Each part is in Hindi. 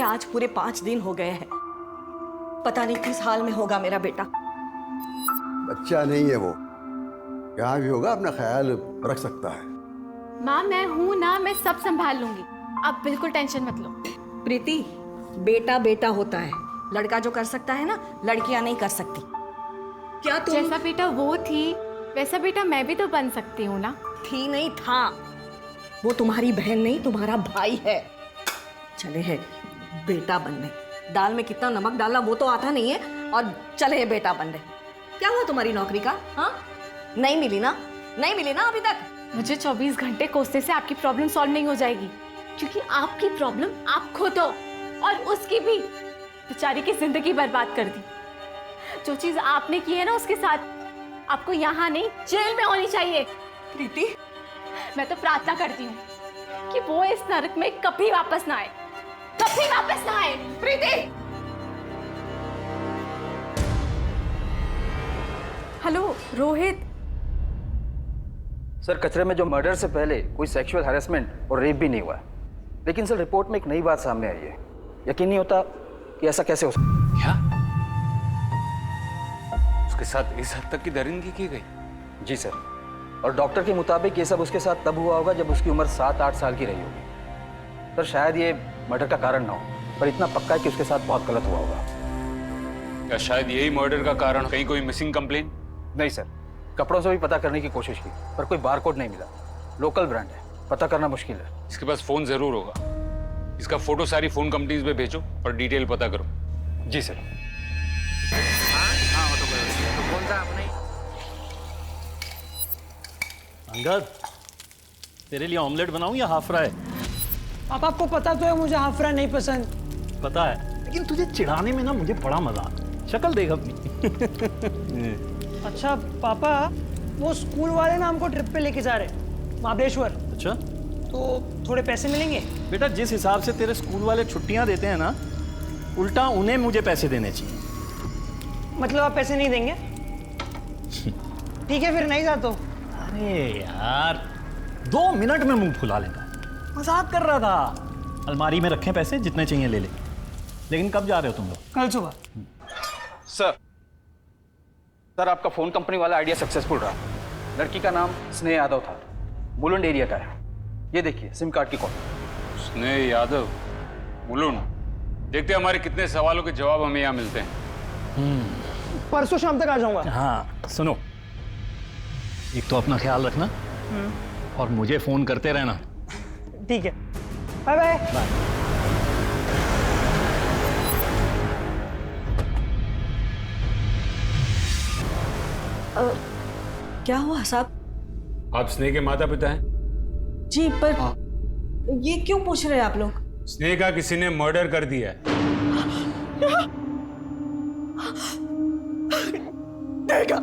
आज पूरे 5 दिन हो गए हैं। पता नहीं किस हाल में होगा मेरा बेटा। बच्चा नहीं है वो, यहाँ भी होगा, अपना ख्याल रख सकता है। माँ मैं हूँ ना, मैं सब संभाल लूंगी, आप बिल्कुल टेंशन मत लो। प्रीति, बेटा बेटा होता है, लड़का जो कर सकता है ना, लड़कियां नहीं कर सकती। क्या तुम जैसा बेटा वो थी वैसा बेटा मैं भी तो बन सकती हूँ ना। थी नहीं था, वो तुम्हारी बहन नहीं तुम्हारा भाई है। चले है बेटा बनने, दाल में कितना नमक डालना वो तो आता नहीं है, और चले है बेटा बनने। क्या हुआ तुम्हारी नौकरी का? हाँ, नहीं मिली ना, नहीं मिली ना अभी तक। मुझे 24 घंटे कोसने से आपकी प्रॉब्लम सॉल्व नहीं हो जाएगी, क्योंकि आपकी प्रॉब्लम आप खुद हो, और उसकी भी बेचारी की जिंदगी बर्बाद कर दी। जो चीज आपने की है ना उसके साथ, आपको यहाँ नहीं जेल में होनी चाहिए। प्रीति, मैं तो प्रार्थना करती हूँ कि वो इस नरक में कभी वापस ना आए, कभी वापस ना आए। प्रीति, हेलो रोहित। सर, कचरे में जो मर्डर से पहले कोई सेक्सुअल हैरेसमेंट और रेप भी नहीं हुआ है, लेकिन सर रिपोर्ट में एक नई बात सामने आई है। यकीन नहीं होता कि ऐसा कैसे हो सकता। क्या उसके साथ इस हद तक की दरिंदगी की गई? जी सर, और डॉक्टर के मुताबिक ये सब उसके साथ तब हुआ होगा जब उसकी उम्र 7-8 साल की रही होगी। सर शायद ये मर्डर का कारण ना हो, पर इतना पक्का है कि उसके साथ बहुत गलत हुआ होगा। क्या शायद यही मर्डर का कारण? कहीं कोई मिसिंग कंप्लेन? नहीं सर, कपड़ों से भी पता करने की कोशिश की, पर कोई बारकोड नहीं मिला। लोकल ब्रांड है, पता करना मुश्किल है। इसके पास फोन जरूर होगा, इसका फोटो सारी फोन कंपनीज में भेजो और डिटेल पता करो। जी सर। अंगद, तेरे लिए ऑमलेट बनाऊं या हाफ फ्राई? पापा आपको पता तो है मुझे हाफ फ्राई नहीं पसंद। पता है, लेकिन तुझे चिढ़ाने में ना मुझे बड़ा मजा आता है। शक्ल देख अपनी। अच्छा पापा, वो स्कूल वाले ना हमको ट्रिप पे लेके जा रहे हैं महाबलेश्वर, अच्छा, तो थोड़े पैसे मिलेंगे? बेटा जिस हिसाब से तेरे स्कूल वाले छुट्टियां देते हैं ना, उल्टा उन्हें मुझे पैसे देने चाहिए। मतलब आप पैसे नहीं देंगे? ठीक है फिर नहीं जाता हूं। अरे यार, 2 मिनट में मुंह फुला लेगा, मजाक कर रहा था। अलमारी में रखे पैसे, जितने चाहिए ले ले। लेकिन कब जा रहे हो तुम लोग? कल सुबह। सर, आपका फोन कंपनी वाला आइडिया सक्सेसफुल रहा। लड़की का नाम स्नेह यादव था, मुलुंड एरिया का है। ये देखिए सिम कार्ड की कॉपी। स्नेह यादव, मुलुंड। देखते हैं हमारे कितने सवालों के जवाब हमें यहाँ मिलते हैं। परसों शाम तक आ जाऊंगा। हाँ सुनो, एक तो अपना ख्याल रखना और मुझे फोन करते रहना। ठीक है, बाय बाय। क्या हुआ साहब? आप स्नेह के माता पिता हैं? जी, पर ये क्यों पूछ रहे हैं आप लोग? स्नेह का किसी ने मर्डर कर दिया है। देखा,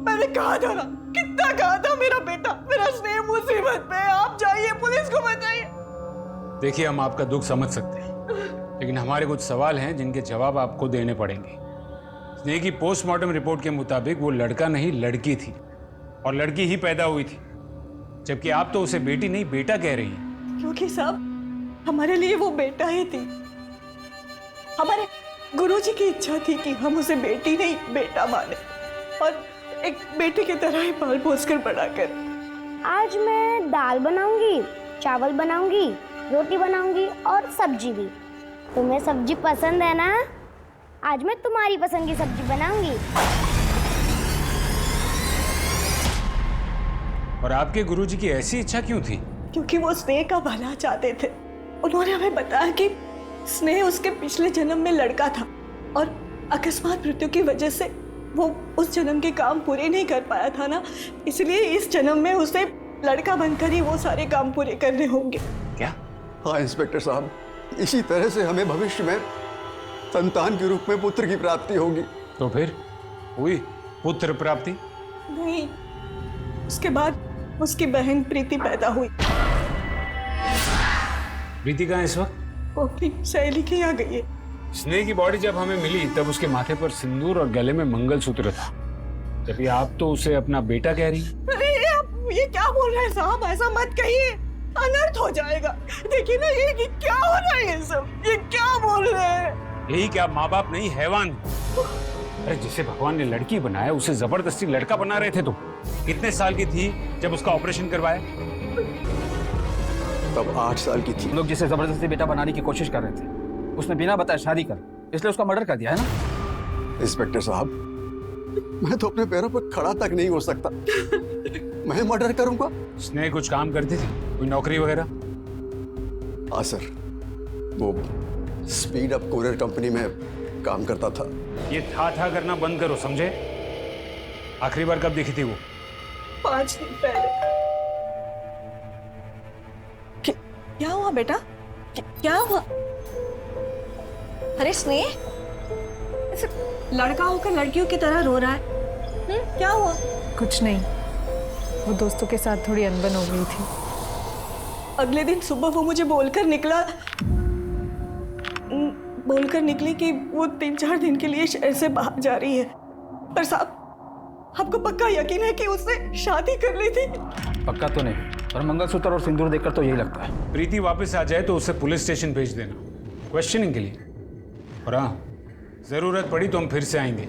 मैंने कहा था ना, कितना कहा था, मेरा बेटा, मेरा स्नेह मुसीबत में है, आप जाइए, पुलिस को बताइए। देखिए, हम आपका दुख समझ सकते हैं, लेकिन हमारे कुछ सवाल हैं जिनके जवाब आपको देने पड़ेंगे। स्नेह की पोस्टमार्टम रिपोर्ट के मुताबिक वो लड़का नहीं लड़की थी, और लड़की ही पैदा हुई थी, जबकि आप तो उसे बेटी नहीं बेटा कह रही हैं। क्योंकि साहब हमारे लिए वो बेटा ही थी। हमारे गुरुजी की इच्छा थी कि हम उसे बेटी नहीं बेटा माने, और एक बेटे की तरह ही पाल पोस कर बड़ा कर। आज मैं दाल बनाऊंगी, चावल बनाऊंगी, रोटी बनाऊंगी और सब्जी भी। तुम्हें सब्जी पसंद है ना? आज मैं तुम्हारी पसंद की सब्जी बनाऊंगी। और आपके गुरुजी की ऐसी इच्छा क्यों थी? क्योंकि वो स्नेह का भला चाहते थे। उन्होंने हमें बताया कि स्नेह उसके पिछले जन्म में लड़का था, और अकस्मात मृत्यु की वजह से वो उस जन्म के काम पूरे नहीं कर पाया था ना, इसलिए इस जन्म में उसे लड़का बनकर ही वो सारे काम पूरे करने होंगे। क्या? हाँ इंस्पेक्टर साहब, इसी तरह से हमें भविष्य में संतान के रूप में पुत्र की प्राप्ति होगी। तो फिर हुई पुत्र प्राप्ति? नहीं, उसके बाद उसकी बहन प्रीति पैदा हुई। प्रीति कहाँ इस वक्त? वो अपनी सहेली के यहाँ गई है। स्नेह की बॉडी जब हमें मिली तब उसके माथे पर सिंदूर और गले में मंगलसूत्र था, जबकि आप तो उसे अपना बेटा कह रही हैं। अरे आप ये क्या बोल रहे हैं साहब, ऐसा मत कहिए, अनर्थ हो जाएगा। देखिए ना, ये क्या हो रहा है, ये सब ये क्या बोल यही क्या माँ बाप नहीं हैवान? अरे जिसे भगवान ने लड़की बनाया उसे जबरदस्ती लड़का बना रहे थे तुम। कितने साल की थी जब उसका ऑपरेशन करवाया? तब 8 साल की थी। हम लोग जिसे जबरदस्ती बेटा बनाने की कोशिश कर रहे थे, उसने बिना बताए शादी कर, इसलिए उसका मर्डर कर दिया है ना। इंस्पेक्टर साहब, मैं तो अपने पैरों पर खड़ा तक नहीं हो सकता, मैं मर्डर करूंगा? स्नेह कुछ काम करती थी, कोई नौकरी वगैरह? हाँ सर, वो स्पीड अप कोरियर कंपनी में काम करता था। ये था करना बंद करो, समझे? आखिरी बार कब दिखी थी वो? 5 दिन पहले। क्या हुआ बेटा? क्या हुआ? अरे स्नेह, ऐसे लड़का होकर लड़कियों की तरह रो रहा है। क्या हुआ? कुछ नहीं, वो दोस्तों के साथ थोड़ी अनबन हो गई थी। अगले दिन सुबह वो मुझे बोलकर निकली कि वो 3-4 दिन के लिए शहर से बाहर जा रही है। पर साहब, आपको पक्का यकीन है कि उसने शादी कर ली थी? पक्का तो नहीं, पर मंगलसूत्र और सिंदूर देखकर तो यही लगता है। प्रीति वापस आ जाए तो उसे पुलिस स्टेशन भेज देना, क्वेश्चनिंग के लिए। और हाँ, जरूरत पड़ी तो हम फिर से आएंगे।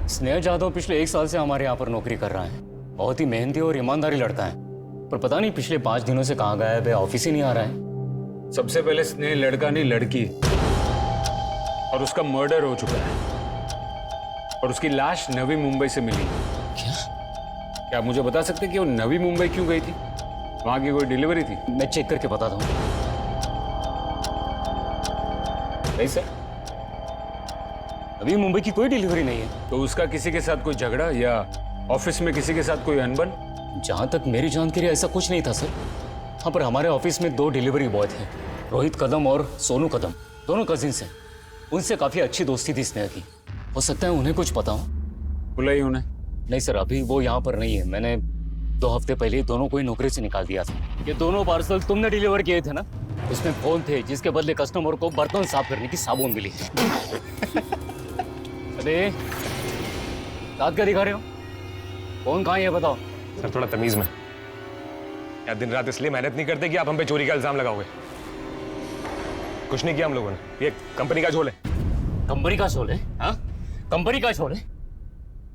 स्नेह जाधव पिछले 1 साल से हमारे यहाँ पर नौकरी कर रहा है। बहुत ही मेहनती और ईमानदारी लड़का है, पर पता नहीं पिछले 5 दिनों से कहाँ गायब है, ऑफिस ही नहीं आ रहा है। सबसे पहले स्नेह लड़का नहीं लड़की, और उसका मर्डर हो चुका है, और उसकी लाश नवी मुंबई से मिली। क्या आप मुझे बता सकते हैं कि वो नवी मुंबई क्यों गई थी? वहां की कोई डिलीवरी थी? मैं चेक करके बताता हूँ। नहीं सर, अभी मुंबई की कोई डिलीवरी नहीं है। तो उसका किसी के साथ कोई झगड़ा या ऑफिस में किसी के साथ कोई अनबन? जहां तक मेरी जानकारी ऐसा कुछ नहीं था सर। हाँ, पर हमारे ऑफिस में 2 डिलीवरी बॉय थे, रोहित कदम और सोनू कदम, दोनों कजिन्स हैं। उनसे काफी अच्छी दोस्ती थी स्नेह की। हो सकता है उन्हें कुछ पता हो। बुलाई उन्हें? नहीं सर, अभी वो यहाँ पर नहीं है। मैंने 2 हफ्ते पहले दोनों को ही नौकरी से निकाल दिया था। ये दोनों पार्सल तुमने डिलीवर किए थे ना? उसमें फोन थे जिसके बदले कस्टमर को बर्तन साफ करने की साबुन मिली। अरे दांत क्या दिखा रहे हो? फोन कहाँ है ये बताओ। सर थोड़ा तमीज में। या दिन रात इसलिए मेहनत नहीं करते कि आप हम पे चोरी का इल्जाम लगाओगे। कुछ नहीं किया हम लोगों ने, ये कंपनी का झोल है। कंपनी का झोल है? हाँ, कंपनी का झोल है।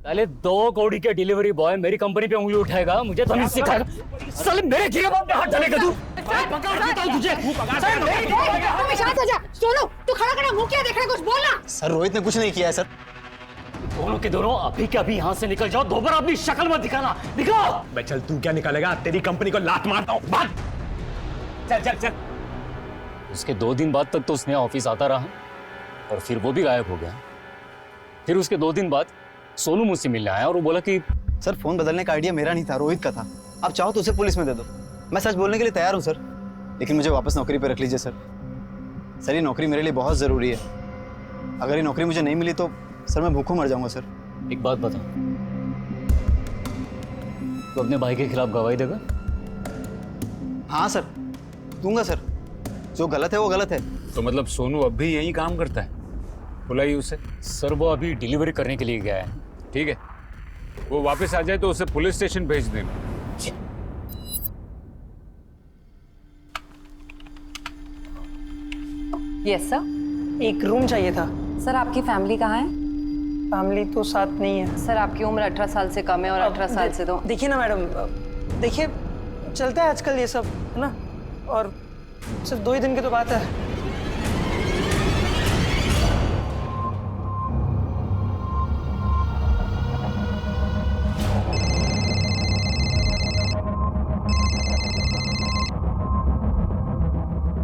पहले 2 कौड़ी के डिलीवरी बॉय मेरी कंपनी पे उंगली उठाएगा, मुझे तमीज सिखाएगा। साले मेरे गिरे बाप पे हाथ डालेगा तू। पकड़ देता हूं तुझे। तुम शांत हो जा। सोनू, तू खड़ा खड़ा मुंह क्या देख रहा है? कुछ बोलना। सर रोहित ने कुछ नहीं किया है सर। दोनों के दोनों अभी के अभी यहाँ से निकल जाओ। दोबारा अपनी शक्ल मत दिखाना। दिखाओ। भाई चल, तू क्या निकालेगा? तेरी कंपनी को लात मारता हूँ। भाग। चल चल चल। उसके 2 दिन बाद तक तो उसने ऑफिस आता रहा, और फिर वो भी गायब हो गया। फिर उसके 2 दिन बाद सोनू मुझसे मिलने आया और वो बोला कि सर फोन बदलने का आइडिया मेरा नहीं था, रोहित का था। आप चाहो तो उसे पुलिस में दे दो। मैं सच बोलने के लिए तैयार हूँ सर, लेकिन मुझे वापस नौकरी पे रख लीजिए सर। सर ये नौकरी मेरे लिए बहुत ज़रूरी है। अगर ये नौकरी मुझे नहीं मिली तो सर मैं भूखों मर जाऊंगा सर। एक बात बता, तो अपने भाई के खिलाफ गवाही देगा? हाँ सर, दूंगा सर। जो गलत है वो गलत है। तो मतलब सोनू अब भी यही काम करता है? बुलाइए उसे। सर वो अभी डिलीवरी करने के लिए गया है। ठीक है, वो वापस आ जाए तो उसे पुलिस स्टेशन भेज देना। Yes sir. एक रूम चाहिए था। सर आपकी फैमिली कहाँ है? फैमिली तो साथ नहीं है। सर आपकी उम्र 18 साल से कम है और 18 साल से तो देखिए ना मैडम, देखिए चलता है आजकल ये सब, है ना? और सिर्फ 2 ही दिन की तो बात है।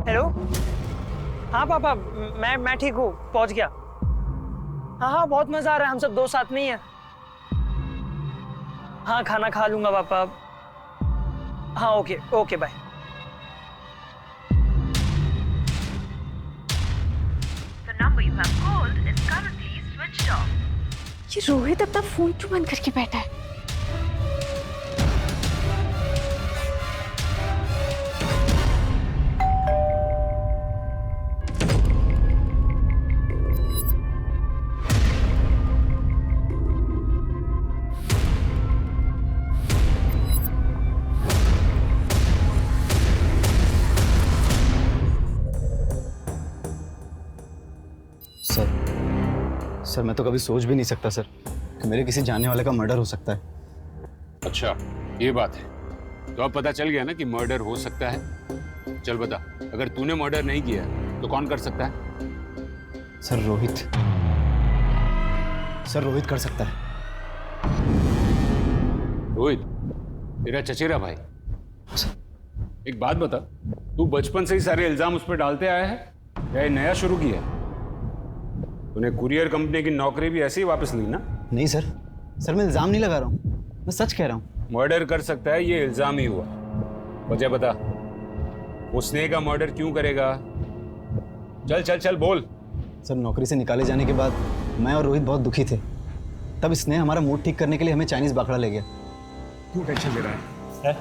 हेलो, हाँ पापा, मैं ठीक हूँ, पहुँच गया। हाँ हाँ, बहुत मजा आ रहा है, हम सब 2 साथ में ही हैं। हाँ खाना खा लूंगा पापा। हाँ ओके ओके बाय। ये रोहित अपना फोन क्यों बंद करके बैठा है? सर मैं तो कभी सोच भी नहीं सकता सर कि मेरे किसी जानने वाले का मर्डर हो सकता है। अच्छा ये बात है, तो अब पता चल गया ना कि मर्डर हो सकता है। चल बता, अगर तूने मर्डर नहीं किया तो कौन कर सकता है? सर रोहित कर सकता है। रोहित तेरा चचेरा भाई। एक बात बता, तू बचपन से ही सारे इल्जाम उस पर डालते आया है या ये नया शुरू किया है? तूने कुरियर कंपनी की नौकरी भी ऐसे ही वापस ली ना? नहीं सर मैं इल्जाम नहीं लगा रहा हूँ, मैं सच कह रहा हूँ। मर्डर कर सकता है ये इल्जाम ही हुआ। वजह बता, वो स्नेह का मर्डर क्यों करेगा? चल चल चल बोल। सर नौकरी से निकाले जाने के बाद मैं और रोहित बहुत दुखी थे, तब स्नेह हमारा मूड ठीक करने के लिए हमें चाइनीज बाखड़ा ले गया। क्यों टेंशन ले रहा है?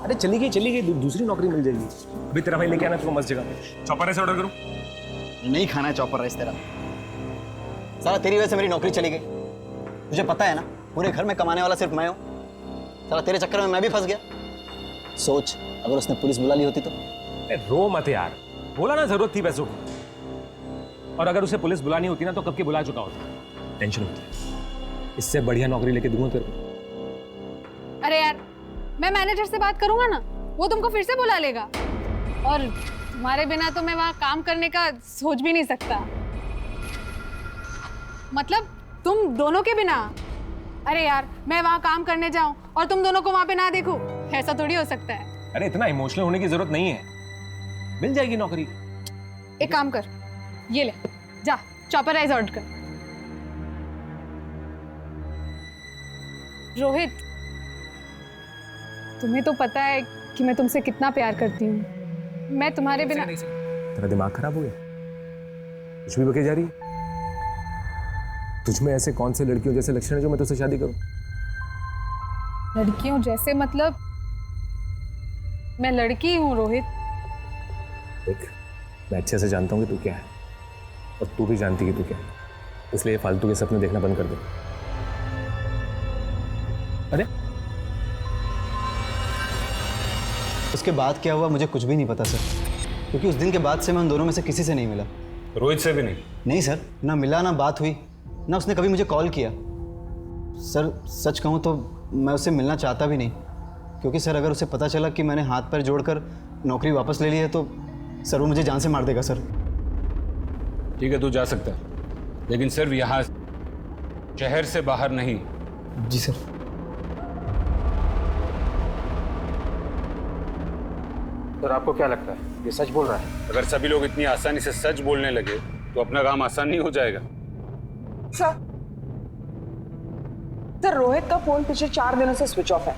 अरे चली गई दूसरी नौकरी मिल जाएगी। अभी तेरा भाई लेके आना तुमको मस्त जगह। चॉपर राइस ऑर्डर करूं? नहीं खाना है चॉपर राइस तेरा। साला तेरी वजह से मेरी नौकरी चली गई। तुझे पता है ना पूरे घर में कमाने वाला सिर्फ मैं हूँ। साला तेरे चक्कर में मैं भी फंस गया। सोच अगर उसने पुलिस बुला ली होती तो। रो मत यार, बोला ना जरूरत थी पैसों की, और अगर उसे पुलिस बुलानी होती ना तो कब की बुला चुका होता। टेंशन मत ले, इससे बढ़िया नौकरी लेके दूंगा तेरे को। अरे यार मैं मैनेजर से बात करूंगा ना, वो तुमको फिर से बुला लेगा, और तुम्हारे बिना तो मैं वहां काम करने का सोच भी नहीं सकता। मतलब तुम दोनों के बिना? अरे यार मैं वहां काम करने जाऊं और तुम दोनों को वहां पे ना देखूं, ऐसा थोड़ी हो सकता है। अरे इतना इमोशनल होने की जरूरत नहीं है, मिल जाएगी नौकरी। एक काम कर, ये ले जा चॉपर राइस ऑर्डर कर। रोहित तुम्हें तो पता है कि मैं तुमसे कितना प्यार करती हूँ। मैं तुम्हारे बिना। तेरा दिमाग खराब हो गया? कुछ भी बके जा रही है? तुझमें ऐसे कौन से लड़कियों जैसे लक्षण है जो मैं तुझसे शादी करूं? लड़कियों जैसे मतलब मैं लड़की हूँ रोहित। देख मैं अच्छे से जानता हूँ कि तू क्या है, और तू भी जानती कि तू क्या है, इसलिए फालतू के सपने देखना बंद कर दे। अरे उसके बाद क्या हुआ मुझे कुछ भी नहीं पता सर, क्योंकि उस दिन के बाद से मैं उन दोनों में से किसी से नहीं मिला। रोहित से भी नहीं? नहीं सर, ना मिला ना बात हुई, ना उसने कभी मुझे कॉल किया। सर सच कहूँ तो मैं उससे मिलना चाहता भी नहीं, क्योंकि सर अगर उसे पता चला कि मैंने हाथ पैर जोड़कर नौकरी वापस ले ली है तो सर वो मुझे जान से मार देगा सर। ठीक है तू जा सकता है, लेकिन सिर्फ यहाँ शहर से बाहर नहीं। जी सर। सर आपको क्या लगता है ये सच बोल रहा है? अगर सभी लोग इतनी आसानी से सच बोलने लगे तो अपना काम आसान नहीं हो जाएगा। सर रोहित का फोन पिछले 4 दिनों से स्विच ऑफ है।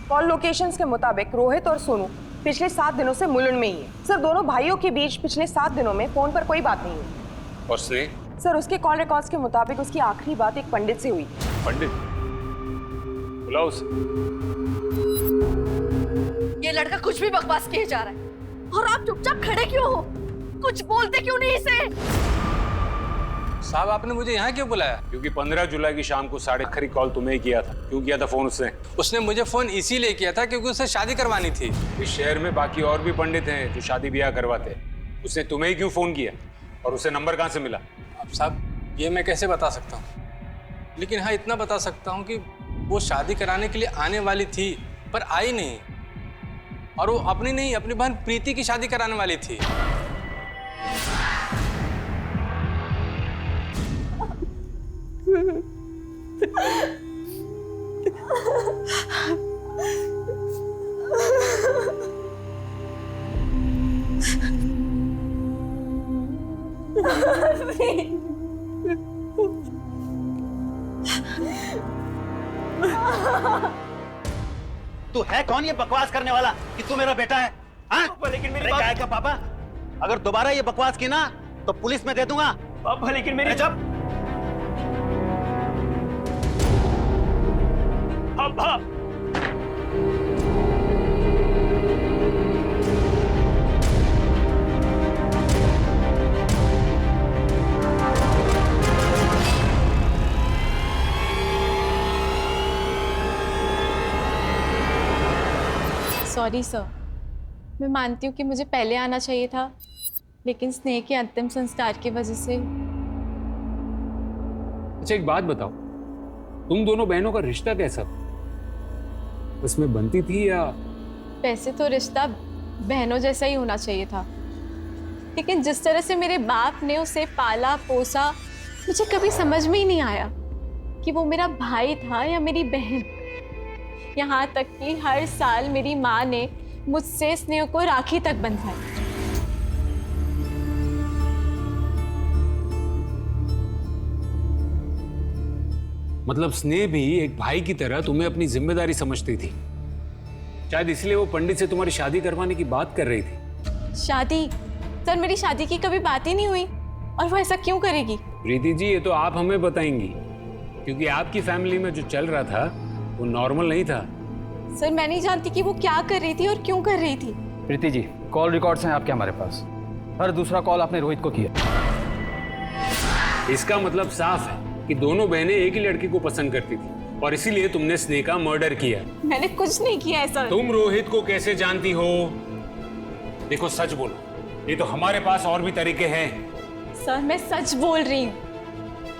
कॉल लोकेशंस के मुताबिक रोहित और सोनू पिछले 7 दिनों से मुलुंड में ही है। सर दोनों भाइयों के बीच पिछले 7 दिनों में फोन पर कोई बात नहीं हुई। और स्नेह? सर उसके कॉल रिकॉर्ड्स के मुताबिक उसकी आखिरी बात एक पंडित से हुई। पंडित? बुलाओ उसे। ये लड़का कुछ भी बकवास किए जा रहा है, और आप चुपचाप खड़े क्यों हो? कुछ बोलते क्यों नहीं इसे? साहब आपने मुझे यहाँ क्यों बुलाया? क्योंकि 15 जुलाई की शाम को 8:30 कॉल तुम्हें ही किया था। क्यों किया था फोन उसने? उसने मुझे फोन इसीलिए किया था क्योंकि उसे शादी करवानी थी। इस शहर में बाकी और भी पंडित हैं जो शादी ब्याह करवाते हैं, उसने तुम्हें ही क्यों फोन किया? और उसे नंबर कहाँ से मिला? अब साहब ये मैं कैसे बता सकता हूँ, लेकिन हाँ इतना बता सकता हूँ कि वो शादी कराने के लिए आने वाली थी पर आई नहीं, और वो अपनी नहीं अपनी बहन प्रीति की शादी कराने वाली थी। तू है कौन ये बकवास करने वाला कि तू मेरा बेटा है? हाँ? लेकिन मेरी अरे काय का पापा, अगर दोबारा ये बकवास की ना तो पुलिस में दे दूंगा। पापा लेकिन मेरी जब पापा सॉरी सर, मैं मानती हूँ कि मुझे पहले आना चाहिए था, लेकिन स्नेह के अंतिम संस्कार की वजह से अच्छा एक बात बताओ, तुम दोनों बहनों का रिश्ता कैसा था? उसमें बनती थी या? वैसे तो रिश्ता बहनों जैसा ही होना चाहिए था, लेकिन जिस तरह से मेरे बाप ने उसे पाला पोसा, मुझे कभी समझ में ही नहीं आया कि वो मेरा भाई था या मेरी बहन। यहाँ तक कि हर साल मेरी माँ ने मुझसे स्नेह को राखी तक बंधवाई। मतलब स्नेह भी एक भाई की तरह तुम्हें अपनी जिम्मेदारी समझती थी, शायद इसलिए वो पंडित से तुम्हारी शादी करवाने की बात कर रही थी। शादी? सर मेरी शादी की कभी बात ही नहीं हुई, और वो ऐसा क्यों करेगी? प्रीति जी ये तो आप हमें बताएंगी, क्योंकि आपकी फैमिली में जो चल रहा था वो नॉर्मल नहीं था। सर मैं नहीं जानती कि वो क्या कर रही थी और क्यों कर रही थी। प्रीति जी, कॉल रिकॉर्ड्स हैं आपके हमारे पास। हर दूसरा कॉल आपने रोहित को किया। इसका मतलब साफ है कि दोनों बहनें एक ही लड़की को पसंद करती थी, और इसीलिए तुमने स्नेह का मर्डर किया। मैंने कुछ नहीं किया है सर। तुम रोहित को कैसे जानती हो? देखो सच बोलो, ये तो हमारे पास और भी तरीके हैं। सर मैं सच बोल रही हूँ,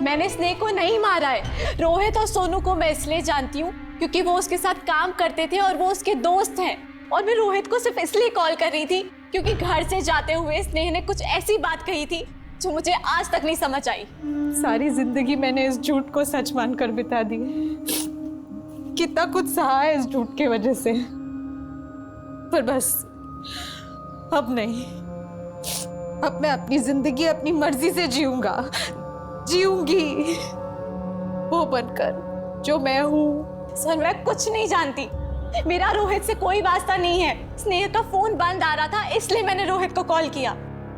मैंने स्नेह को नहीं मारा है। रोहित और सोनू को मैं इसलिए जानती हूँ क्योंकि वो उसके साथ काम करते थे और वो उसके दोस्त हैं, और मैं रोहित को सिर्फ इसलिए कॉल कर रही थी क्योंकि घर से जाते हुए स्नेह ने कुछ ऐसी बात कही थी जो मुझे आज तक नहीं समझ आई। सारी जिंदगी मैंने इस झूठ को सच मानकर बिता दी। कितना कुछ सहा है इस झूठ के वजह से, पर बस अब नहीं। अब मैं अपनी जिंदगी अपनी मर्जी से जीऊंगी, वो बनकर जो मैं हूँ। सर मैं कुछ नहीं जानती, मेरा रोहित से कोई वास्ता नहीं है। स्नेह का फोन बंद आ रहा था इसलिए मैंने रोहित को कॉल किया,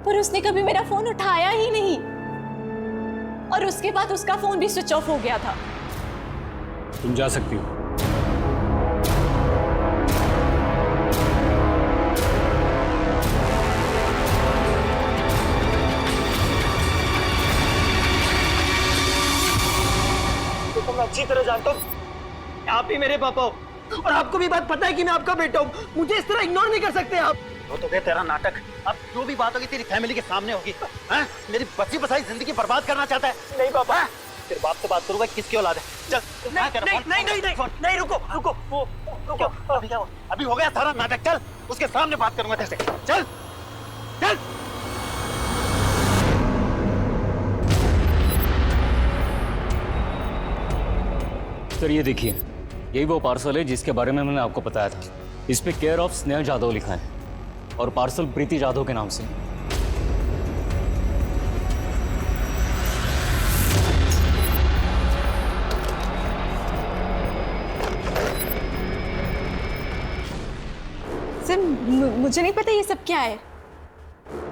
पर उसने कभी मेरा फोन उठाया ही नहीं, और उसके बाद उसका फोन भी स्विच ऑफ हो गया था। तुम जा सकती हो। देखो मैं अच्छी तरह जानता हूँ आप ही मेरे पापा हो, और आपको भी बात पता है कि मैं आपका बेटा हूँ। मुझे इस तरह इग्नोर नहीं कर सकते आप। वो तो दे तेरा नाटक। अब जो भी बात होगी तेरी फैमिली के सामने होगी। हैं? मेरी बच्ची बसाई जिंदगी बर्बाद करना चाहता है? नहीं पापा। तेरे बाप से बात करूंगा, किसकी औलाद है? चल नहीं रुको वो अभी क्या हुआ? अभी हो गया सारा नाटक। चल उसके सामने बात करूंगा तेरे से। चल चल। सर ये देखिए, यही वो पार्सल है जिसके बारे में मैंने आपको बताया था। इस पे केयर ऑफ स्नेह जादव लिखा है, और पार्सल प्रीति जादव के नाम से। सर मुझे नहीं पता ये सब क्या है।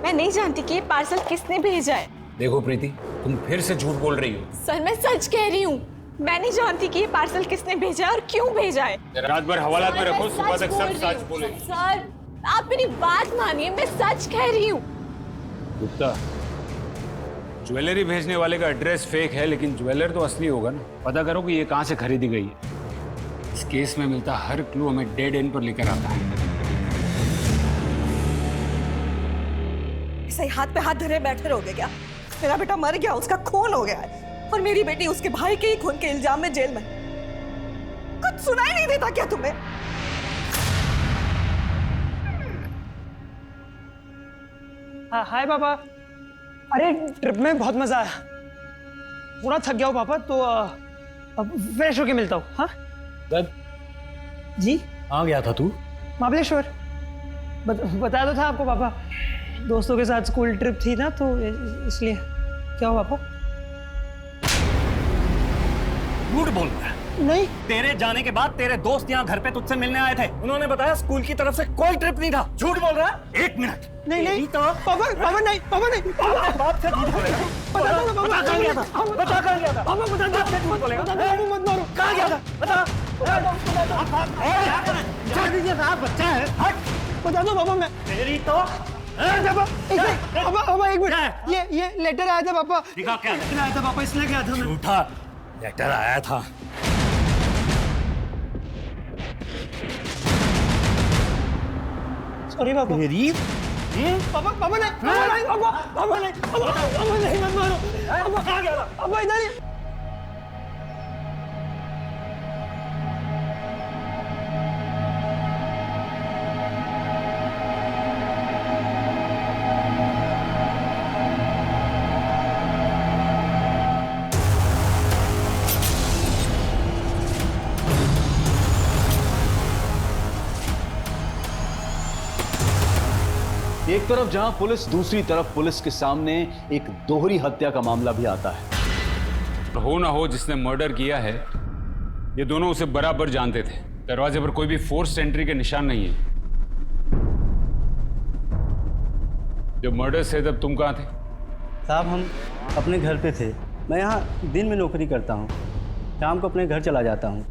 मैं नहीं जानती कि ये पार्सल किसने भेजा है। देखो प्रीति, तुम फिर से झूठ बोल रही हो। सर मैं सच कह रही हूँ, मैं नहीं जानती कि ये पार्सल किसने भेजा है और क्यों भेजा है। रात भर हवालात में रखो, सुबह तक सब सच बोलेगी। सर आप मेरी बात मानिए, मैं सच कह रही हूँ। गुप्ता, ज्वेलरी भेजने वाले का एड्रेस फेक है, लेकिन ज्वेलर तो असली होगा ना। पता करो कि ये कहाँ से खरीदी गई है। इस केस में मिलता हर क्लू हमें डेड एंड पर लेकर आता है। ऐसे ही हाथ पे हाथ धरे बैठे रहोगे क्या? मेरा बेटा मर गया, उसका खून हो गया है, और मेरी बेटी उसके भाई के ही खून के इल्जाम में जेल में। कुछ सुनाई नहीं देता क्या तुम्हें? हाँ हाय पापा। अरे ट्रिप में बहुत मजा आया, पूरा थक गया हूँ पापा, तो अब फ्रेश होके मिलता हूँ। हाँ जी। कहाँ गया था तू? महाबलेश्वर। बताया तो था आपको पापा, दोस्तों के साथ स्कूल ट्रिप थी ना, तो इसलिए। क्या हुआ पापा? झूठ बोल रहा है। नहीं, तेरे जाने के बाद तेरे दोस्त यहाँ घर पे तुझसे मिलने आए थे। उन्होंने बताया स्कूल की तरफ से कोई ट्रिप नहीं था। झूठ बोल रहा है। एक मिनट। नहीं तो पापा नहीं बाप से झूठ बोलेगा। बता कहाँ गया था? बता कहाँ गया था? पापा बता, बाप से झूठ बोलेगा। मत मारो। कहाँ गया था? बता। छोड़ दीजिए साहब, बच्चा है। हट। बता दो पापा। मैं तेरी तो पापा एक मिनट। ये लेटर आया था पापा। दिखा क्या लेटर आया था पापा, इसलिए गया था मैं। झूठा लेटर आया था। सॉरी पापा। मेरी पापा नहीं मत मारो। पापा इधर ही। एक तरफ जहां पुलिस, दूसरी तरफ पुलिस के सामने एक दोहरी हत्या का मामला भी आता है। हो ना हो जिसने मर्डर किया है, ये दोनों उसे बराबर जानते थे। दरवाजे पर कोई भी फोर्स एंट्री के निशान नहीं है। जब मर्डर से तब तुम कहाँ थे? साहब हम अपने घर पे थे। मैं यहाँ दिन में नौकरी करता हूँ, शाम को अपने घर चला जाता हूँ।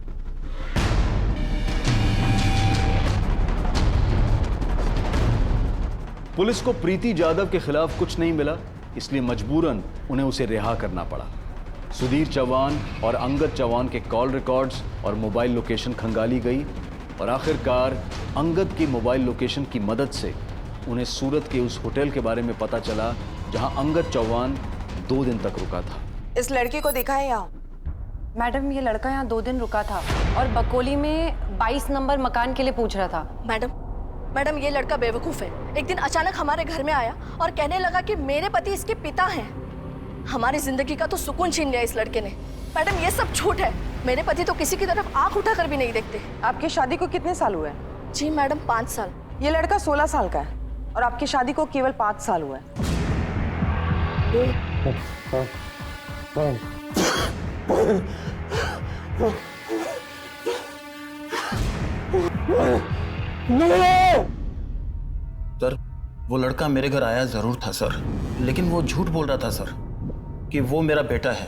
पुलिस को प्रीति जाधव के खिलाफ कुछ नहीं मिला, इसलिए मजबूरन उन्हें उसे रिहा करना पड़ा। सुधीर चौहान और अंगद चौहान के कॉल रिकॉर्ड्स और मोबाइल लोकेशन खंगाली गई और आखिरकार अंगद की मोबाइल लोकेशन की मदद से उन्हें सूरत के उस होटल के बारे में पता चला जहां अंगद चौहान 2 दिन तक रुका था। इस लड़के को देखा है यहाँ? मैडम ये लड़का यहाँ 2 दिन रुका था और बकोली में 22 नंबर मकान के लिए पूछ रहा था। मैडम ये लड़का बेवकूफ़ है। एक दिन अचानक हमारे घर में आया और कहने लगा कि मेरे पति इसके पिता हैं। हमारी जिंदगी का तो सुकून छीन लिया इस लड़के ने। मैडम ये सब झूठ है। मेरे पति तो किसी की तरफ आंख उठाकर भी नहीं देखते। आपकी शादी को कितने साल हुए? जी मैडम 5 साल। ये लड़का 16 साल का है और आपकी शादी को केवल 5 साल हुआ है। सर वो लड़का मेरे घर आया जरूर था सर, लेकिन वो झूठ बोल रहा था सर कि वो मेरा बेटा है।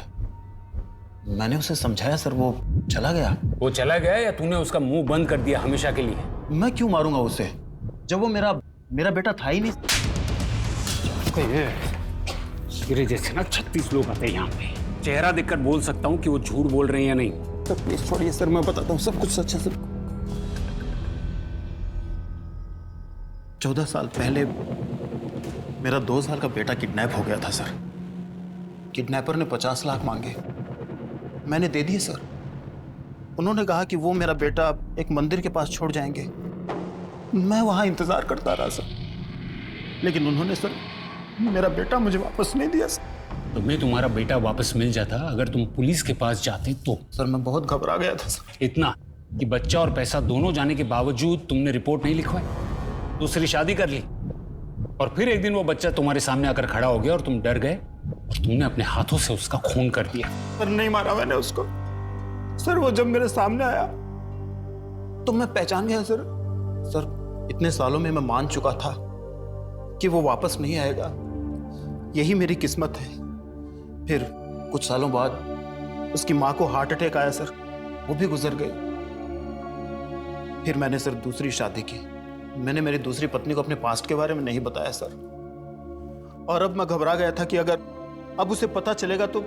मैंने उसे समझाया सर, वो चला गया। वो चला गया या तूने उसका मुंह बंद कर दिया हमेशा के लिए? मैं क्यों मारूंगा उसे जब वो मेरा बेटा था ही नहीं। मेरे जैसे ना 36 लोग आते हैं यहाँ पे, चेहरा देखकर बोल सकता हूँ कि वो झूठ बोल रहे हैं या नहीं। तो प्लीज छोड़िए सर, मैं बताता हूँ सब कुछ सच है सर। 14 साल पहले मेरा 2 साल का बेटा किडनैप हो गया था सर। किडनैपर ने 50 लाख मांगे, मैंने दे दिए सर। उन्होंने कहा कि वो मेरा बेटा एक मंदिर के पास छोड़ जाएंगे। मैं वहां इंतजार करता रहा सर, लेकिन उन्होंने सर मेरा बेटा मुझे वापस नहीं दिया सर। तुम्हें तुम्हारा बेटा वापस मिल जाता अगर तुम पुलिस के पास जाते तो? सर मैं बहुत घबरा गया था सर। इतना कि बच्चा और पैसा दोनों जाने के बावजूद तुमने रिपोर्ट नहीं लिखवाई, दूसरी शादी कर ली और फिर एक दिन वो बच्चा तुम्हारे सामने आकर खड़ा हो गया और तुम डर गए और तुमने अपने हाथों से उसका खून कर दिया। पर नहीं मारा मैंने उसको सर। वो जब मेरे सामने आया तो मैं पहचान गया सर। सर इतने सालों में मैं मान चुका था कि वो वापस नहीं आएगा, यही मेरी किस्मत है। फिर कुछ सालों बाद उसकी माँ को हार्ट अटैक आया सर, वो भी गुजर गई। फिर मैंने सर दूसरी शादी की। मैंने मेरी दूसरी पत्नी को अपने पास्ट के बारे में नहीं बताया सर, और अब मैं घबरा गया था कि अगर अब उसे पता चलेगा तो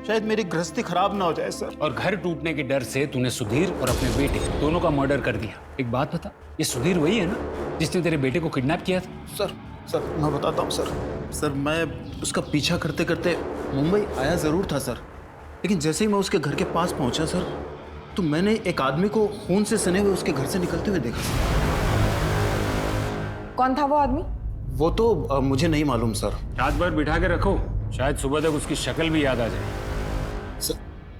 शायद मेरी गृहस्थी खराब ना हो जाए सर। और घर टूटने के डर से तूने सुधीर और अपने बेटे दोनों का मर्डर कर दिया। एक बात बता, ये सुधीर वही है ना जिसने तेरे बेटे को किडनैप किया था? सर मैं बताता हूँ सर। सर मैं उसका पीछा करते करते मुंबई आया जरूर था सर, लेकिन जैसे ही मैं उसके घर के पास पहुंचा सर तो मैंने एक आदमी को खून से सने हुए उसके घर से निकलते हुए देखा सर। कौन था वो आदमी? वो तो मुझे नहीं मालूम सर। रात भर बिठा के रखो, शायद सुबह तक उसकी शक्ल भी याद आ जाए।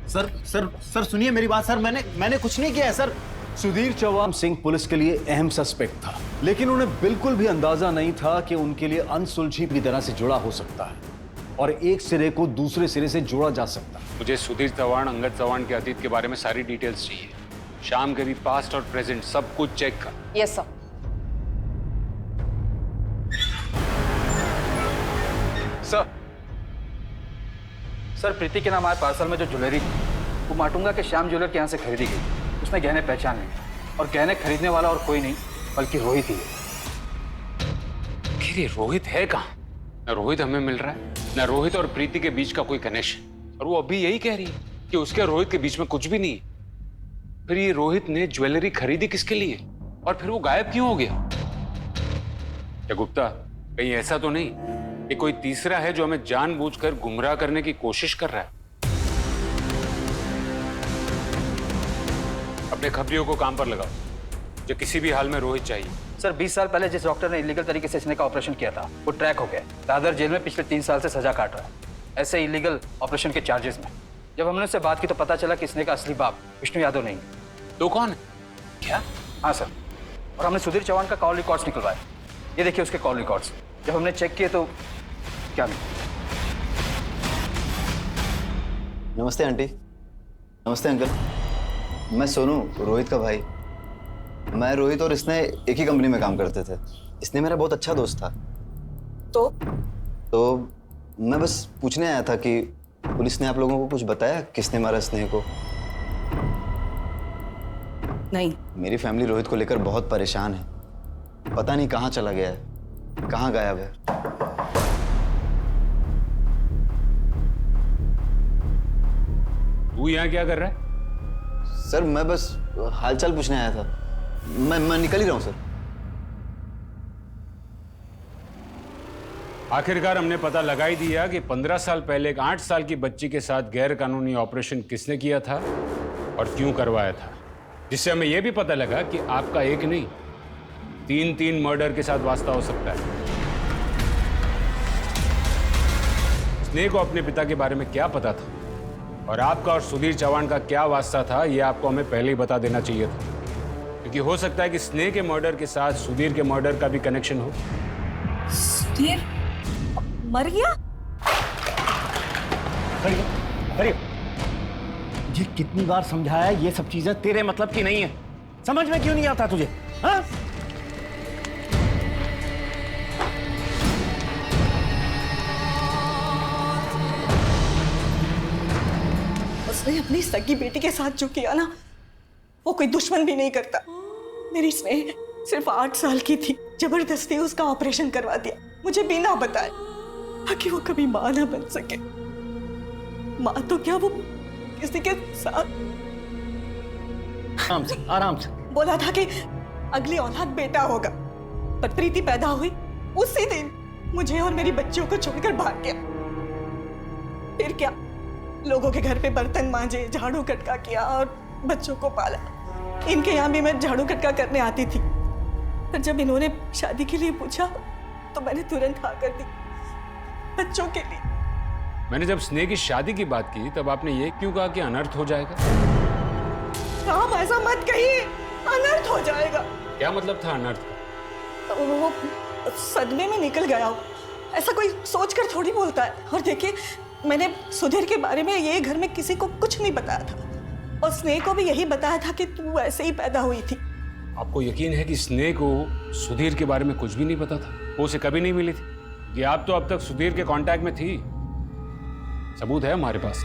सर सर सर सुनिए मेरी बात सर। मैंने कुछ नहीं किया है सर। सुधीर चौहान सिंह पुलिस के लिए अहम सस्पेक्ट था, लेकिन उन्हें बिल्कुल भी अंदाजा नहीं था कि उनके लिए अनसुलझी की तरह से जुड़ा हो सकता है और एक सिरे को दूसरे सिरे से जोड़ा जा सकता है। मुझे सुधीर चौहान, अंगद चौहान के अतीत के बारे में सारी डिटेल्स चाहिए। शाम के भी पास्ट और प्रेजेंट सब कुछ चेक कर। Yes sir. सर प्रीति के नाम आए पार्सल में जो ज्वेलरी थी वो माटुंगा के श्याम ज्वेलर के यहाँ से खरीदी गई। उसने गहने पहचान लिए और गहने खरीदने वाला और कोई नहीं बल्कि रोहित ही है। ये रोहित है कहाँ? न रोहित हमें मिल रहा है, न रोहित और प्रीति के बीच का कोई कनेक्शन, और वो अभी यही कह रही है कि उसके और रोहित के बीच में कुछ भी नहीं है। फिर ये रोहित ने ज्वेलरी खरीदी किसके लिए और फिर वो गायब क्यों हो गया? क्या गुप्ता कहीं ऐसा तो नहीं कि कोई तीसरा है जो हमें जानबूझकर गुमराह करने की कोशिश कर रहा है? अपने खबरियों को काम पर लगाओ, जो किसी भी हाल में रोहित चाहिए। सर 20 साल पहले जिस डॉक्टर ने इलीगल तरीके से स्नेह का ऑपरेशन किया था वो ट्रैक हो गया। दादर जेल में पिछले 3 साल से सजा काट रहा है, ऐसे इलीगल ऑपरेशन के चार्जेस में। जब हमने उससे बात की तो पता चला कि स्नेह का असली बाप विष्णु यादव नहीं है। तो कौन है? क्या? हाँ सर, और हमने सुधीर चौहान का कॉल रिकॉर्ड्स निकलवाए। ये देखिए उसके कॉल रिकॉर्ड्स, जब हमने चेक किए तो क्या नहीं। नमस्ते आंटी। नमस्ते अंकल। मैं सोनू, रोहित का भाई। मैं रोहित और इसने एक ही कंपनी में काम करते थे। इसने मेरा बहुत अच्छा दोस्त था। तो मैं बस पूछने आया था कि पुलिस ने आप लोगों को कुछ बताया किसने मारा स्नेह को? नहीं। मेरी फैमिली रोहित को लेकर बहुत परेशान है। पता नहीं कहाँ चला गया है, कहाँ गायब है। तू यहाँ क्या कर रहा है? सर मैं बस हालचाल पूछने आया था। मैं निकल ही रहा हूँ सर। आखिरकार हमने पता लगा ही दिया कि 15 साल पहले एक 8 साल की बच्ची के साथ गैर कानूनी ऑपरेशन किसने किया था और क्यों करवाया था, जिससे हमें यह भी पता लगा कि आपका एक नहीं 3 मर्डर के साथ वास्ता हो सकता है। स्नेह को अपने पिता के बारे में क्या पता था और आपका और सुधीर चौहान का क्या वास्ता था, यह आपको हमें पहले ही बता देना चाहिए था, क्योंकि हो सकता है कि स्नेह के मर्डर के साथ सुधीर के मर्डर का भी कनेक्शन हो। सुधीर मर गया? अरे मुझे कितनी बार समझाया ये सब चीजें तेरे मतलब की नहीं है, समझ में क्यों नहीं आता तुझे? हाँ? उसने अपनी सगी बेटी के साथ जो किया ना, वो कोई दुश्मन भी नहीं करता। मेरी स्नेह सिर्फ 8 साल की थी, जबरदस्ती उसका ऑपरेशन करवा दिया, मुझे बिना बताए, ताकि वो कभी मां ना बन सके। मां तो क्या, वो किसी के साथ आराम से बोला था कि अगली औलाद बेटा होगा, पर प्रीति पैदा हुई उसी दिन मुझे और मेरी बच्चियों को छोड़कर भाग गया। फिर क्या, लोगों के घर पे बर्तन मांजे, झाड़ू कटका किया और बच्चों को पाला। इनके यहाँ भी मैं झाड़ू कटका करने आती थी, पर जब इन्होंने शादी के लिए पूछा तो मैंने तुरंत हाँ कर दी, बच्चों के लिए। मैंने जब स्नेह की शादी की बात की तब आपने ये क्यों कहा कि अनर्थ हो जाएगा? आप ऐसा मत कहिए, अनर्थ हो जाएगा। क्या मतलब था अनर्थ का? वो सदमे में निकल गया हो, ऐसा कोई सोचकर थोड़ी बोलता है। और देखिए, मैंने सुधीर के बारे में ये घर में किसी को कुछ नहीं बताया था, और स्नेह को भी यही बताया था कि तू ऐसे ही पैदा हुई थी। आपको यकीन है कि स्नेह को सुधीर के बारे में कुछ भी नहीं पता था? वो उसे कभी नहीं मिली थी कि आप तो अब तक सुधीर के कांटेक्ट में थी। सबूत है हमारे पास।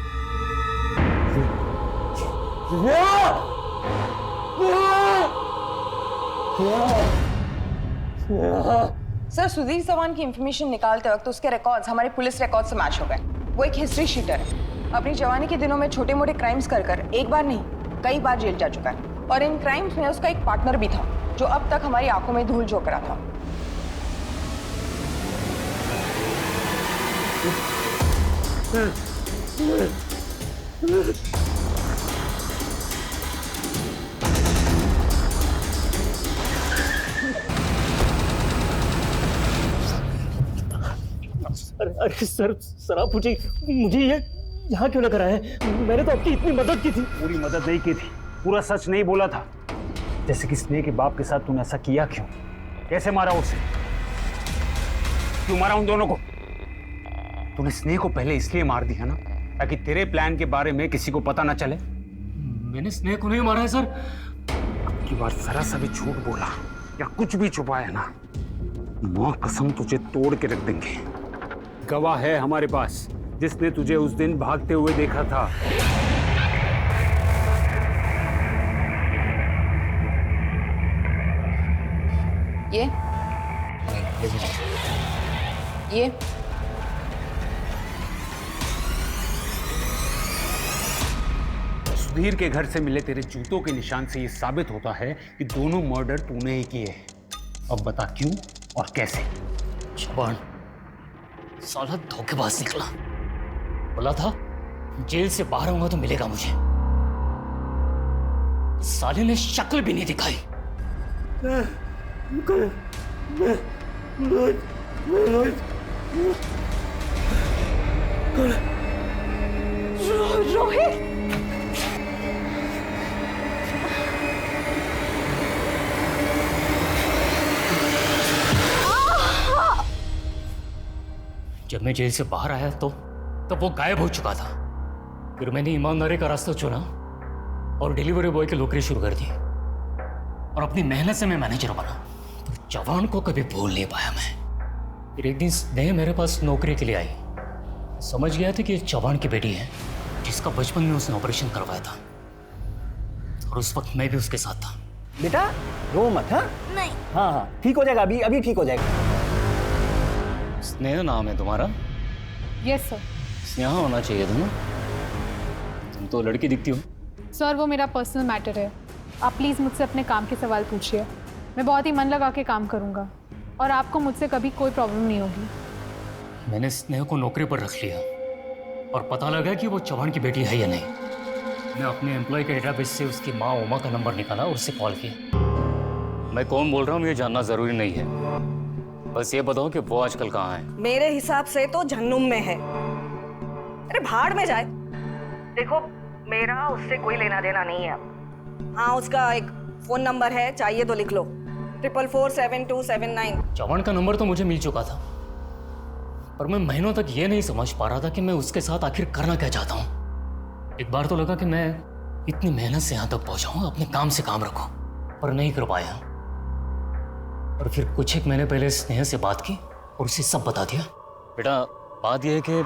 सर, सुधीर चौहान की इंफॉर्मेशन निकालते वक्त उसके रिकॉर्ड्स हमारे पुलिस रिकॉर्ड से मैच हो गए। वो एक हिस्ट्री शीटर है, अपनी जवानी के दिनों में छोटे मोटे क्राइम्स कर एक बार नहीं कई बार जेल जा चुका है, और इन क्राइम्स में उसका एक पार्टनर भी था जो अब तक हमारी आंखों में धूल झोंक रहा था। अरे सर आप मुझे ये यहाँ क्यों लेकर आए? मैंने तो आपकी इतनी मदद की थी। पूरी मदद नहीं की थी, पूरा सच नहीं बोला था। जैसे कि स्नेह के बाप के साथ तूने ऐसा किया क्यों? कैसे मारा उसे? क्यों मारा उन दोनों को? तूने स्नेह को पहले इसलिए मार दिया ना ताकि तेरे प्लान के बारे में किसी को पता ना चले। मैंने स्नेह को नहीं मारा है सर। अब की बार जरा सा भी झूठ बोला या कुछ भी छुपाया ना, मां कसम तुझे तोड़ के रख देंगे। गवाह है हमारे पास जिसने तुझे उस दिन भागते हुए देखा था। ये सुधीर के घर से मिले तेरे जूतों के निशान से यह साबित होता है कि दोनों मर्डर तूने ही किए हैं। अब बता क्यों और कैसे? चौहान साला धोखेबाज निकला। बोला था जेल से बाहर आऊंगा तो मिलेगा मुझे। साले ने शक्ल भी नहीं दिखाई। रोहित, जब मैं जेल से बाहर आया तो तब वो गायब हो चुका था। फिर मैंने ईमानदारी का रास्ता चुना और डिलीवरी बॉय की नौकरी शुरू कर दी और अपनी मेहनत से मैं मैनेजर बना। तो जवान को कभी भूल नहीं पाया मैं। फिर एक दिन स्नेह मेरे पास नौकरी के लिए आई। समझ गया था कि ये जवान की बेटी है जिसका बचपन में उसने ऑपरेशन करवाया था और उस वक्त मैं भी उसके साथ था। बेटा रो मत। हाँ नहीं। हाँ हाँ ठीक हो जाएगा, अभी अभी ठीक हो जाएगा। स्नेहा नाम है तुम्हारा? Yes sir. स्नेहा होना चाहिए था ना, तुम तो लड़की दिखती हो। सर वो मेरा पर्सनल मैटर है, आप प्लीज़ मुझसे अपने काम के सवाल पूछिए। मैं बहुत ही मन लगा के काम करूँगा और आपको मुझसे कभी कोई प्रॉब्लम नहीं होगी। मैंने स्नेहा को नौकरी पर रख लिया और पता लगा कि वो चौहान की बेटी है या नहीं। मैं अपने एम्प्लॉय के डेटाबेस से उसकी माँ उमा का नंबर निकाला और उससे कॉल किया। मैं कौन बोल रहा हूँ ये जानना ज़रूरी नहीं है, बस ये बताओ कि वो आजकल कहाँ है। मेरे हिसाब से तो जहन्नुम में है। अरे भाड़ में जाए। देखो मेरा उससे कोई लेना देना नहीं है। हाँ उसका एक फोन नंबर है, चाहिए तो लिख लो, 444727 चौहान का नंबर तो मुझे मिल चुका था, पर मैं महीनों तक ये नहीं समझ पा रहा था कि मैं उसके साथ आखिर करना क्या चाहता हूँ। एक बार तो लगा कि मैं इतनी मेहनत से यहाँ तक पहुँचा हूँ, अपने काम से काम रखूँ, पर नहीं कर पाया। और फिर कुछ एक महीने पहले स्नेहा से बात की और उसे सब बता दिया। बेटा बात यह है कि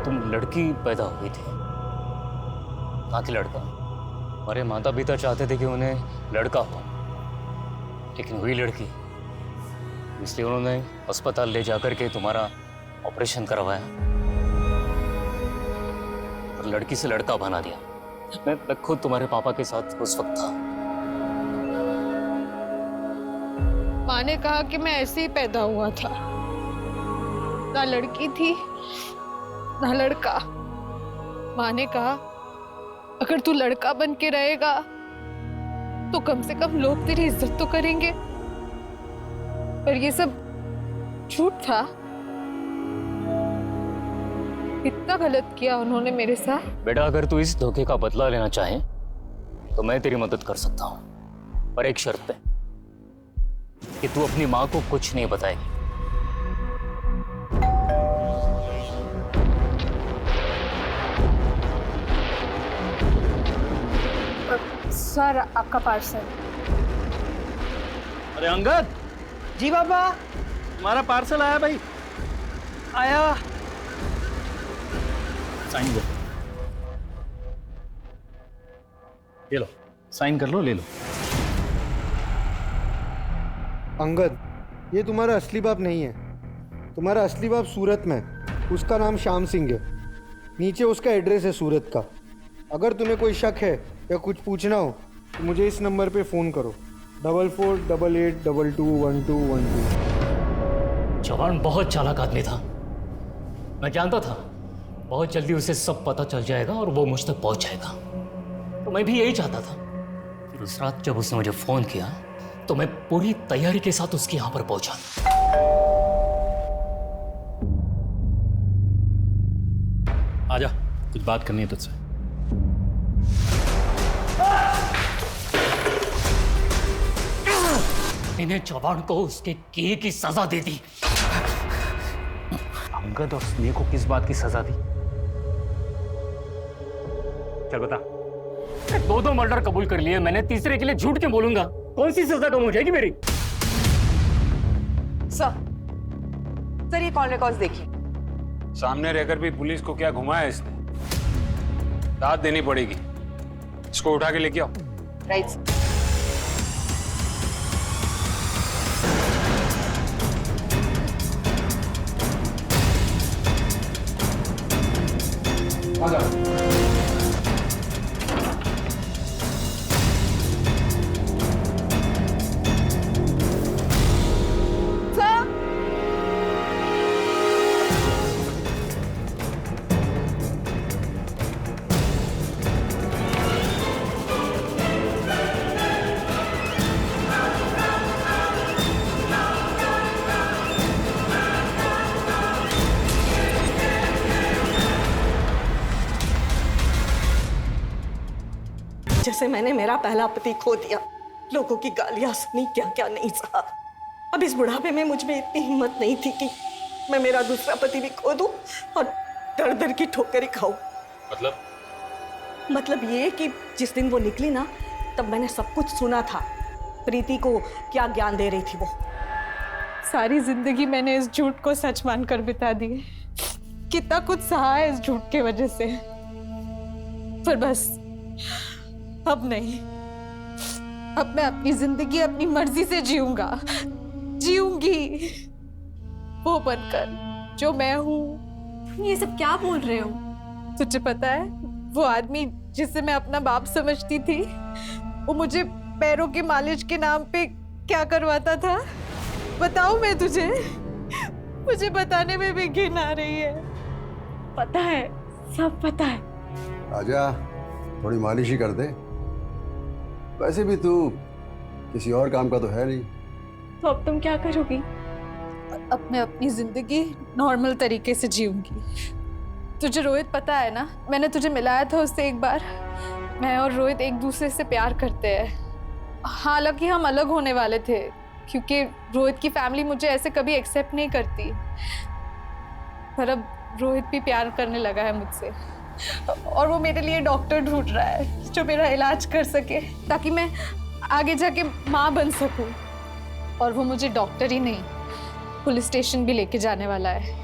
तुम लड़की पैदा हुई थी ना कि लड़का। हमारे माता पिता चाहते थे कि उन्हें लड़का हो, लेकिन हुई लड़की, इसलिए उन्होंने अस्पताल ले जाकर के तुम्हारा ऑपरेशन करवाया और लड़की से लड़का बना दिया। मैं खुद तुम्हारे पापा के साथ उस वक्त था। माँ ने कहा कि मैं ऐसे ही पैदा हुआ था, ना लड़की थी ना लड़का। माँ ने कहा अगर तू लड़का बन के रहेगा तो कम से कम लोग तेरी इज्जत तो करेंगे, पर ये सब झूठ था। इतना गलत किया उन्होंने मेरे साथ। बेटा अगर तू इस धोखे का बदला लेना चाहे तो मैं तेरी मदद कर सकता हूँ, पर एक शर्त पे कि तू अपनी माँ को कुछ नहीं बताएगी। सर आपका पार्सल। अरे अंगद। जी बाबा। तुम्हारा पार्सल आया भाई। आया। साइन कर, ले लो, साइन कर लो, ले लो। अंगद, ये तुम्हारा असली बाप नहीं है। तुम्हारा असली बाप सूरत में, उसका नाम श्याम सिंह है। नीचे उसका एड्रेस है सूरत का। अगर तुम्हें कोई शक है या कुछ पूछना हो तो मुझे इस नंबर पे फ़ोन करो, 4488221212। जवान बहुत चालाक आदमी था, मैं जानता था बहुत जल्दी उसे सब पता चल जाएगा और वो मुझ तक पहुंच जाएगा। तो मैं भी यही चाहता था। फिर उस रात जब उसने मुझे फ़ोन किया तो मैं पूरी तैयारी के साथ उसके यहाँ पर पहुंचा। आजा, कुछ बात करनी है तुझसे। इन्हें जवान को उसके किए की सजा दे दी। अंगद और स्नेह को किस बात की सजा दी? चल बता। 2 मर्डर कबूल कर लिए मैंने, तीसरे के लिए झूठ क्यों बोलूंगा? कौन सी सजा कम हो जाएगी मेरी? सर ये कॉल रिकॉर्ड्स देखिए। सामने रहकर भी पुलिस को क्या घुमाया इसने? दाद देनी पड़ेगी। इसको उठा के लेके आओ। राइट। जैसे मैंने मेरा पहला पति खो दिया, लोगों की गालियां सुनी, क्या क्या नहीं सहा। अब इस बुढ़ापे में मुझ में इतनी हिम्मत नहीं थी कि मैं मेरा दूसरा पति भी खो दूं और दर दर की ठोकर ही खाऊं। मतलब ये कि जिस दिन वो निकली ना, तब मैंने सब कुछ सुना था। प्रीति को क्या ज्ञान दे रही थी वो। सारी जिंदगी मैंने इस झूठ को सच मानकर बिता दी। कितना कुछ सहा है इस झूठ के वजह से, पर बस अब नहीं। अब मैं अपनी जिंदगी अपनी मर्जी से जीऊंगी, वो बनकर जो मैं हूँ। ये सब क्या बोल रहे हो? तुझे पता है वो आदमी जिसे मैं अपना बाप समझती थी, वो मुझे पैरों के मालिश के नाम पे क्या करवाता था? बताऊं मैं तुझे? मुझे बताने में भी घिन आ रही है। पता है, सब पता है। आजा, थोड़ी मालिश ही कर दे। वैसे भी तू किसी और काम का तो है नहीं। तो अब तुम क्या करोगी? अब मैं अपनी जिंदगी नॉर्मल तरीके से जीऊंगी। तुझे रोहित पता है ना, मैंने तुझे मिलाया था उससे एक बार। मैं और रोहित एक दूसरे से प्यार करते हैं। हालांकि हम अलग होने वाले थे, क्योंकि रोहित की फैमिली मुझे ऐसे कभी एक्सेप्ट नहीं करती। पर अब रोहित भी प्यार करने लगा है मुझसे, और वो मेरे लिए डॉक्टर ढूंढ रहा है जो मेरा इलाज कर सके, ताकि मैं आगे जाके माँ बन सकूं। और वो मुझे डॉक्टर ही नहीं, पुलिस स्टेशन भी लेके जाने वाला है,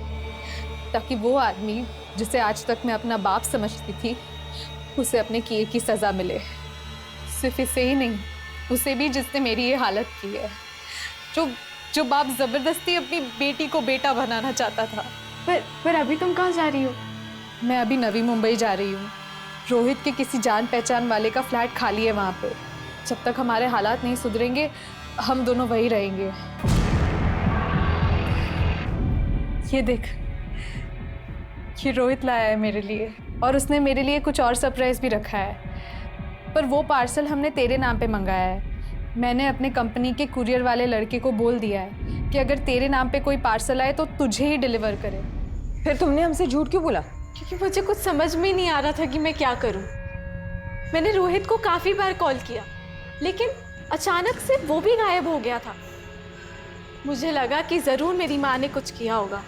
ताकि वो आदमी जिसे आज तक मैं अपना बाप समझती थी, उसे अपने किए की सजा मिले। सिर्फ इसे ही नहीं, उसे भी जिसने मेरी ये हालत की है, जो बाप जबरदस्ती अपनी बेटी को बेटा बनाना चाहता था। पर अभी तुम कहाँ जा रही हो? मैं अभी नवी मुंबई जा रही हूँ। रोहित के किसी जान पहचान वाले का फ्लैट खाली है वहाँ पे। जब तक हमारे हालात नहीं सुधरेंगे, हम दोनों वहीं रहेंगे। ये देख, ये रोहित लाया है मेरे लिए, और उसने मेरे लिए कुछ और सरप्राइज भी रखा है। पर वो पार्सल हमने तेरे नाम पे मंगाया है। मैंने अपने कंपनी के कुरियर वाले लड़के को बोल दिया है कि अगर तेरे नाम पे कोई पार्सल आए तो तुझे ही डिलीवर करे। फिर तुमने हमसे झूठ क्यों बोला? क्योंकि मुझे कुछ समझ में नहीं आ रहा था कि मैं क्या करूं। मैंने रोहित को काफी बार कॉल किया, लेकिन अचानक से वो भी गायब हो गया था। मुझे लगा कि जरूर मेरी माँ ने कुछ किया होगा,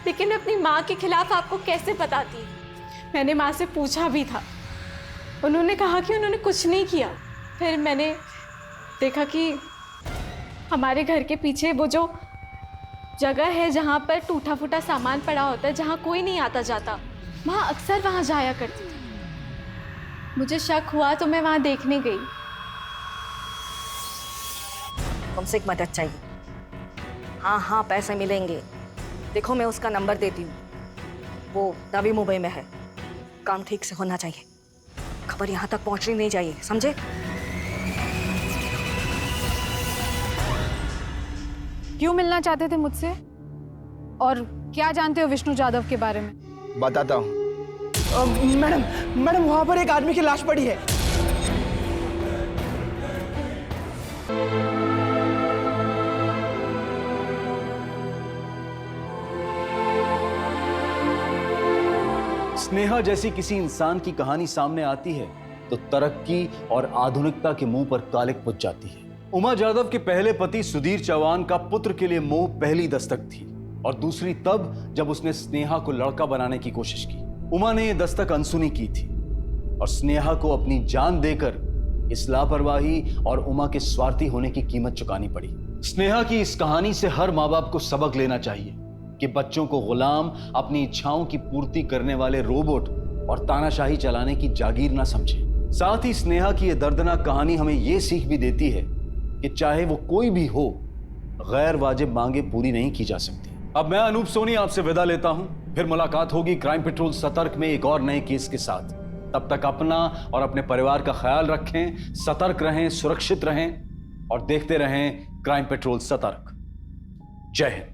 लेकिन अपनी माँ के खिलाफ आपको कैसे बताती? मैंने माँ से पूछा भी था, उन्होंने कहा कि उन्होंने कुछ नहीं किया। फिर मैंने देखा कि हमारे घर के पीछे वो जो जगह है जहाँ पर टूटा फूटा सामान पड़ा होता है, जहाँ कोई नहीं आता जाता, वहाँ अक्सर वहाँ जाया करती थी। मुझे शक हुआ तो मैं वहाँ देखने गई। तुमसे एक मदद चाहिए। हाँ, पैसे मिलेंगे। देखो, मैं उसका नंबर देती हूँ, वो नवी मुंबई में है। काम ठीक से होना चाहिए, खबर यहाँ तक पहुँचनी नहीं चाहिए, समझे? क्यों मिलना चाहते थे मुझसे, और क्या जानते हो विष्णु जाधव के बारे में? बताता हूँ। मैडम वहां पर एक आदमी की लाश पड़ी है। स्नेहा जैसी किसी इंसान की कहानी सामने आती है तो तरक्की और आधुनिकता के मुंह पर कालिक पुत जाती है। उमा जाधव के पहले पति सुधीर चौहान का पुत्र के लिए मोह पहली दस्तक थी, और दूसरी तब जब उसने स्नेहा को लड़का बनाने की कोशिश की। उमा ने यह दस्तक अनसुनी की थी, और स्नेहा को अपनी जान देकर इस लापरवाही और उमा के स्वार्थी होने की कीमत चुकानी पड़ी। स्नेहा की इस कहानी से हर माँ बाप को सबक लेना चाहिए कि बच्चों को गुलाम, अपनी इच्छाओं की पूर्ति करने वाले रोबोट और तानाशाही चलाने की जागीर ना समझे। साथ ही स्नेहा की यह दर्दनाक कहानी हमें यह सीख भी देती है कि चाहे वो कोई भी हो, गैर वाजिब मांगे पूरी नहीं की जा सकती। अब मैं अनूप सोनी आपसे विदा लेता हूं, फिर मुलाकात होगी क्राइम पेट्रोल सतर्क में एक और नए केस के साथ। तब तक अपना और अपने परिवार का ख्याल रखें, सतर्क रहें, सुरक्षित रहें और देखते रहें क्राइम पेट्रोल सतर्क। जय हिंद।